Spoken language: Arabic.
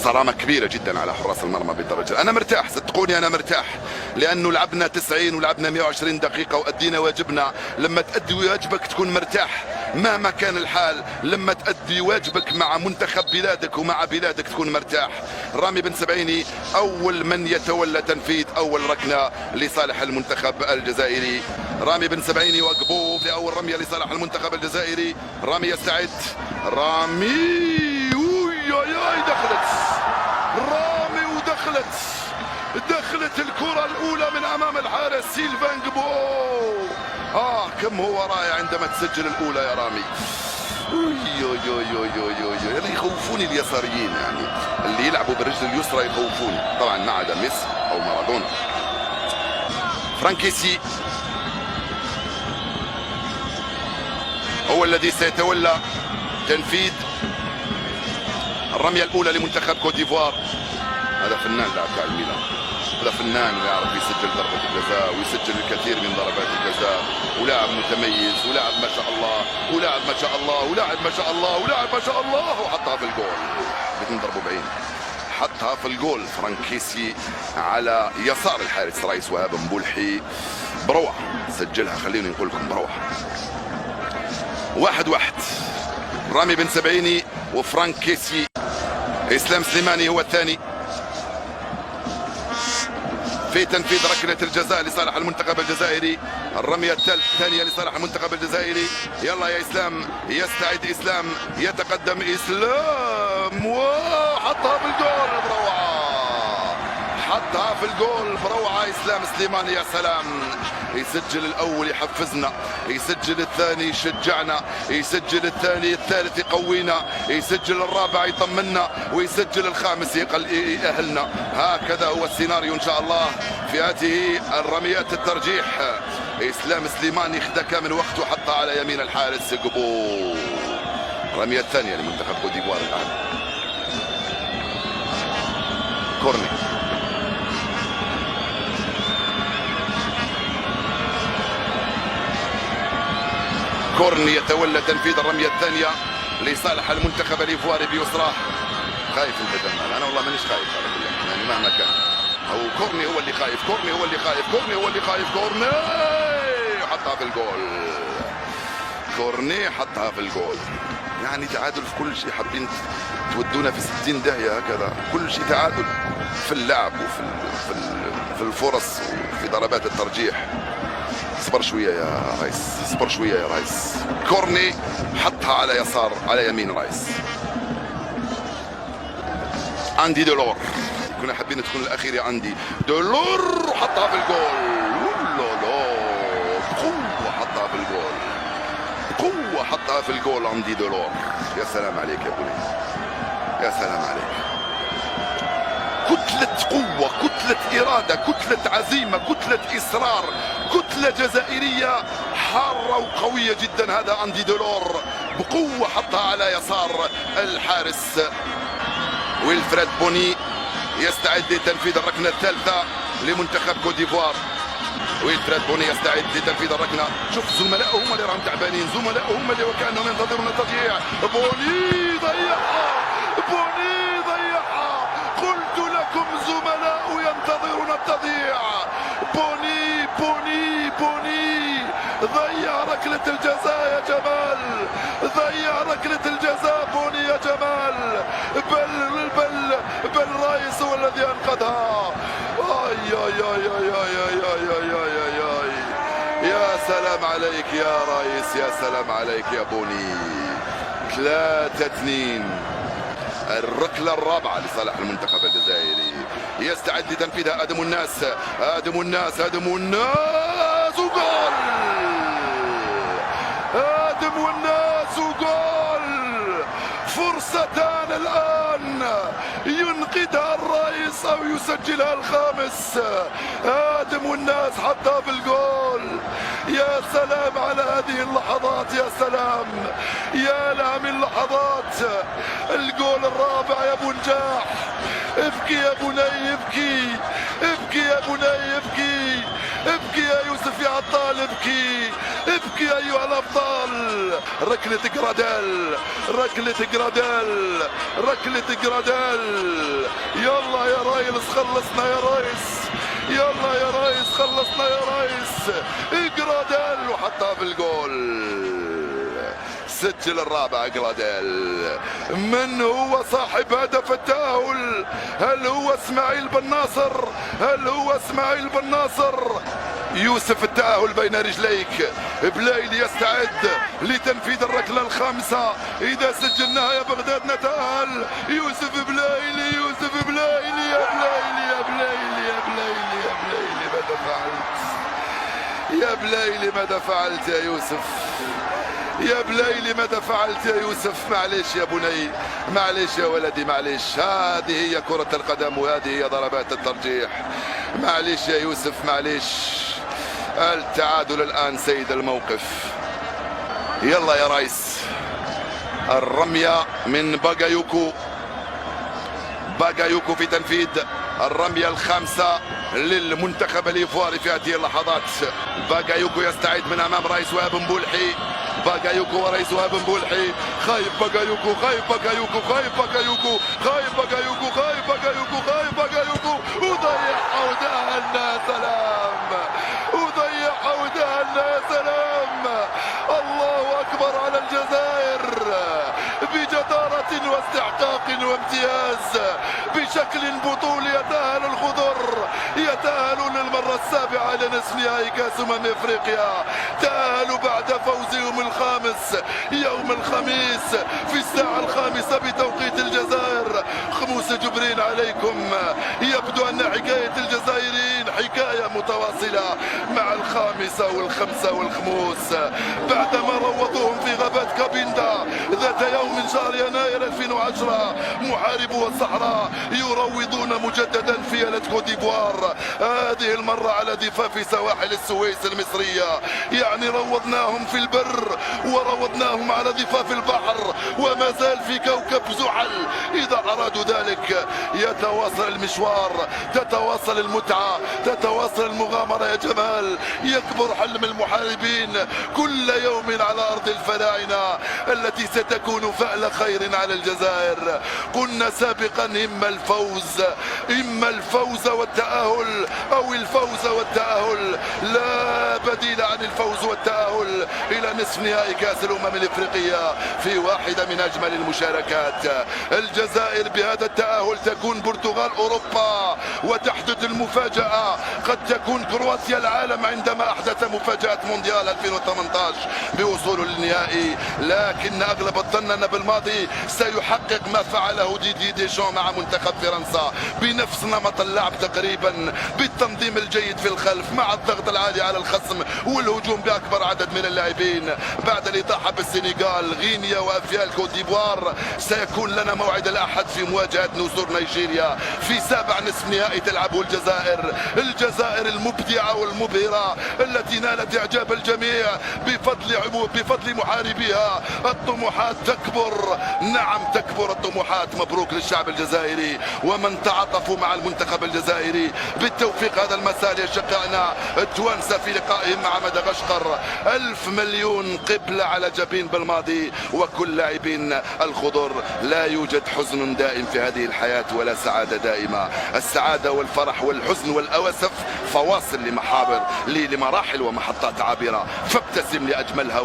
صرامة كبيرة جدا على حراس المرمى بالدرجة. أنا مرتاح، صدقوني أنا مرتاح، لأنه لعبنا 90 ولعبنا 120 دقيقة وأدينا واجبنا. لما تأدي واجبك تكون مرتاح مهما كان الحال. لما تأدي واجبك مع منتخب بلادك ومع بلادك تكون مرتاح. رامي بن سبعيني أول من يتولى تنفيذ أول ركنة لصالح المنتخب الجزائري. رامي بن سبعيني وقبوف لأول رمية لصالح المنتخب الجزائري. رامي يستعد، رامي دخلت رامي ودخلت الكرة الأولى من أمام الحارس سيلفان قبو. كم هو رائع عندما تسجل الأولى يا رامي. يعني يخوفوني اليساريين، يعني اللي يلعبوا بالرجل اليسرى يخوفوني، طبعا ما عدا ميسي أو مارادونا. فرانكيسي هو الذي سيتولى تنفيذ الرمية الأولى لمنتخب كوت ديفوار. هذا فنان لاعب تاع الميلان، هذا فنان ويعرف يسجل ضربة الجزاء ويسجل الكثير من ضربات الجزاء، ولاعب متميز ولاعب ما شاء الله ولاعب ما شاء الله ولاعب ما شاء الله ولاعب ما شاء الله، وحطها في الجول بتنضربوا بعين، حطها في الجول فرانكيسي على يسار الحارس رئيس وهاب مبولحي بروعة، سجلها خليني نقول لكم بروعة. 1-1 رامي بن سبعيني وفرانكيسي. اسلام سليماني هو الثاني في تنفيذ ركلة الجزاء لصالح المنتخب الجزائري. الرمية الثانية لصالح المنتخب الجزائري. يلا يا اسلام، يستعد اسلام، يتقدم اسلام وحطها في الجول بروعة، حطها في الجول بروعة اسلام سليماني. يا سلام، يسجل الاول يحفزنا، يسجل الثاني يشجعنا، يسجل الثالث يقوينا، يسجل الرابع يطمنا، ويسجل الخامس يأهلنا. هكذا هو السيناريو ان شاء الله في هذه الرميات الترجيح. اسلام سليماني خدا كامل وقته، حطها على يمين الحارس قبو. الرمية الثانية لمنتخب كوت ديفوار الان. كورني، كورني يتولى تنفيذ الرمية الثانية لصالح المنتخب الإيفواري بيسراه. خايف البدن، أنا والله مانيش خايف على كل يعني مهما كان. هو كورني هو اللي خايف، كورني هو اللي خايف، كورني هو اللي خايف، كورني حطها في الجول. كورني حطها في الجول. يعني تعادل في كل شيء، حابين تودونا في 60 داهية هكذا، كل شيء تعادل في اللعب وفي الفرص وفي ضربات الترجيح. اصبر شوية يا ريس، اصبر شوية يا ريس. كورني حطها على يسار على يمين ريس. أندي دولور، كنا حابين تكون الأخير يا أندي دولور، حطها في الجول. بقوة حطها في الجول، بقوة حطها في الجول أندي دولور. يا سلام عليك يا بني، يا سلام عليك. كتلة قوة، كتلة إرادة، كتلة عزيمة، كتلة إصرار، كتلة جزائرية حارة وقوية جدا. هذا أندي دولور بقوة حطها على يسار الحارس ويلفريد بوني. يستعد لتنفيذ الركنة الثالثة لمنتخب كوت ديفوار. ويلفريد بوني يستعد لتنفيذ الركنة. شوف زملائه هم اللي راهم تعبانين، زملائه هم اللي وكأنهم ينتظرون التضييع. بوني ضيعها، بوني ضيعها. قلت لكم زملاء ينتظرون التضييع. بوني بوني بوني ضيع ركلة الجزاء يا جمال، ضيع ركلة الجزاء بوني يا جمال. بل رايس هو الذي انقذها. يا سلام عليك يا رايس، يا سلام عليك يا بوني. 3-2 الركلة الرابعة لصالح المنتخب الجزائري. يستعد لتنفيذها آدم الناس، آدم الناس، آدم الناس وجول. آدم الناس وجول. فرصتان الآن ينقذها الرئيس أو يسجلها الخامس. آدم الناس حطها في الجول. يا سلام على هذه اللحظات، يا سلام، يا لها من لحظات. الجول الرابع يا ابو نجاح. ابكي يا بني ابكي، ابكي يا بني ابكي، ابكي ابكي يا يوسف يا عطال، ابكي ابكي ايها الابطال. ركلة جراديل، ركلة جراديل، ركلة جراديل. يلا يا رايس خلصنا يا رايس، يلا يا رايس خلصنا يا رايس. جراديل وحطها في الجول. سجل الرابع جراديل. من هو صاحب هدف التأهل؟ هل هو اسماعيل بن ناصر؟ هل هو اسماعيل بن ناصر؟ يوسف التأهل بين رجليك. بلايلي يستعد لتنفيذ الركلة الخامسة. إذا سجلناها يا بغداد نتأهل. يوسف بلايلي، يوسف بلايلي، يا بلايلي يا بلايلي يا بلايلي يا بلايلي ماذا فعلت؟ يا بلايلي ماذا فعلت يا يوسف؟ يا بلايلي ماذا فعلت يا يوسف؟ معليش يا بني، معليش يا ولدي، معليش. هذه هي كرة القدم وهذه هي ضربات الترجيح. معليش يا يوسف، معليش. التعادل الآن سيد الموقف. يلا يا ريس. الرمية من باغايوكو. باغايوكو في تنفيذ الرمية الخامسة للمنتخب الإيفواري في هذه اللحظات. باغايوكو يستعد من أمام رئيس وهاب مبولحي. باغايوكو ورئيس وهاب مبولحي. خايف باغايوكو، خايف باغايوكو، خايف باغايوكو، خايف باغايوكو، خايف باغايوكو، خايف باغايوكو. وضيعها ودهنا، يا سلام. وضيعها ودهنا، يا سلام. الله أكبر على الجزائر بجدارة واستحقاق وامتياز. بشكل بطولي يتأهل الخضر، يتأهلون للمرة السابعة لنصف نهائي كأس أفريقيا. تأهلوا بعد فوزهم الخامس يوم الخميس في الساعة الخامسة بتوقيت الجزائر. خموس جبرين عليكم. يبدو أن حكاية الجزائريين حكاية متواصلة مع الخامسة والخمسة والخموس بعدما روضوهم في غابات كابيندا ذات يوم شهر يناير 2010. محاربو الصحراء يروضون مجددا فيلة كوت ديفوار، هذه المرة على ضفاف سواحل السويس المصرية. يعني روضناهم في البر وروضناهم على ضفاف البحر، وما زال في كوكب زحل. إذا أرادوا ذلك يتواصل المشوار، تتواصل المتعة، تتواصل المغامرة يا جمال. يكبر حلم المحاربين كل يوم على أرض الفراعنة التي ستكون فأل خير على الجزائر. قلنا سابقا إما الفوز، إما الفوز والتأهل أو الفوز والتأهل. لا بديل عن الفوز والتأهل إلى نصف نهائي كأس الأمم الإفريقية في واحدة من أجمل المشاركات. الجزائر بهذا التأهل تكون برتغال أوروبا، وتحدث المفاجأة. قد تكون كرواتيا العالم عندما أحدث مفاجأة مونديال 2018 بوصوله للنهائي. لكن أغلب الظن أن بالماضي سيحقق ما فعله ديدي ديشان مع منتخب فرنسا بنفس نمط اللعب تقريبا، بالتنظيم الجيد في الخلف مع الضغط العالي على الخصم والهجوم بأكبر عدد من اللاعبين. بعد الإطاحة بالسنغال، غينيا وأفيال كوت ديفوار سيكون لنا موعد الأحد في مواجهة نسور نيجيريا في سابع نصف نهائي تلعبه الجزائر. الجزائر المبدعة والمبهرة التي نالت إعجاب الجميع بفضل محاربيها. الطموحات تكبر، نعم تكبر الطموحات. مبروك للشعب الجزائري ومن تعاطفوا مع المنتخب الجزائري. بالتوفيق هذا المساء لشقائنا التوانسة في لقائهم مع مدغشقر. 1000 مليون قبلة على جبين بالماضي وكل لاعبين الخضر. لا يوجد حزن دائم في هذه الحياة ولا سعادة دائمة. السعادة والفرح والحزن والأوسف فواصل لمراحل ومحطات عابرة، فابتسم لأجملها.